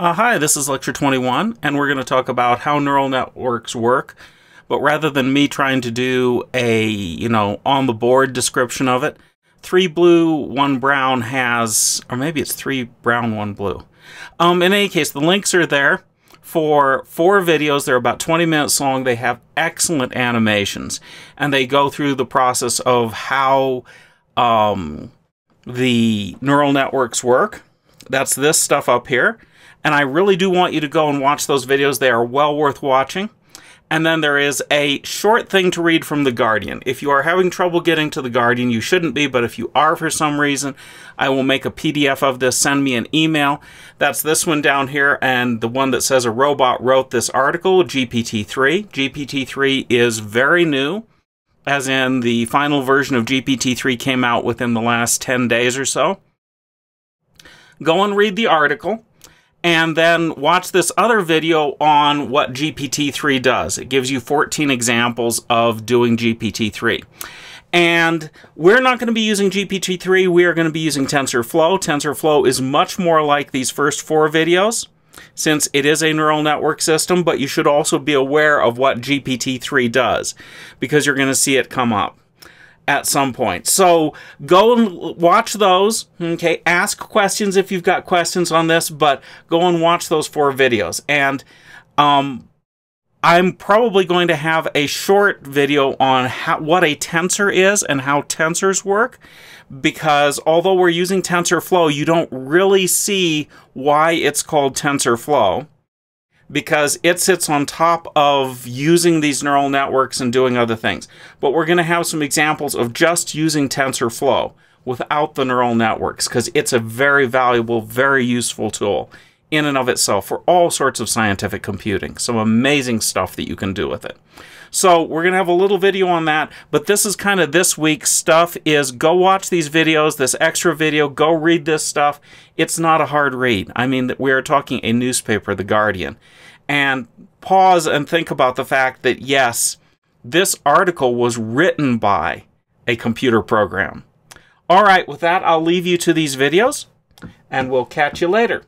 Hi, this is Lecture 21, and we're going to talk about how neural networks work. But rather than me trying to do a, on-the-board description of it, 3 blue, 1 brown has, or maybe it's 3 brown, 1 blue. In any case, the links are there for 4 videos. They're about 20 minutes long. They have excellent animations, and they go through the process of how the neural networks work. That's this stuff up here. And I really do want you to go and watch those videos. They are well worth watching. And then there is a short thing to read from The Guardian. If you are having trouble getting to The Guardian, you shouldn't be, but if you are for some reason, I will make a PDF of this. Send me an email. That's this one down here, and the one that says a robot wrote this article, GPT-3. GPT-3 is very new, as in the final version of GPT-3 came out within the last 10 days or so. Go and read the article. And then watch this other video on what GPT-3 does. It gives you 14 examples of doing GPT-3. And we're not going to be using GPT-3. We are going to be using Tensorflow. Tensorflow is much more like these first 4 videos, since it is a neural network system, but you should also be aware of what GPT-3 does, because you're going to see it come up at some point. So go and watch those, okay? Ask questions if you've got questions on this, but go and watch those 4 videos. And I'm probably going to have a short video on what a tensor is and how tensors work, because although we're using TensorFlow, you don't really see why it's called TensorFlow, because it sits on top of using these neural networks and doing other things. But we're going to have some examples of just using TensorFlow without the neural networks, because it's a very valuable, very useful tool in and of itself for all sorts of scientific computing. Some amazing stuff that you can do with it. So we're going to have a little video on that, but this is kind of this week's stuff is go watch these videos, this extra video, go read this stuff. It's not a hard read. I mean, we are talking a newspaper, The Guardian. And pause and think about the fact that, yes, this article was written by a computer program. All right, with that, I'll leave you to these videos, and we'll catch you later.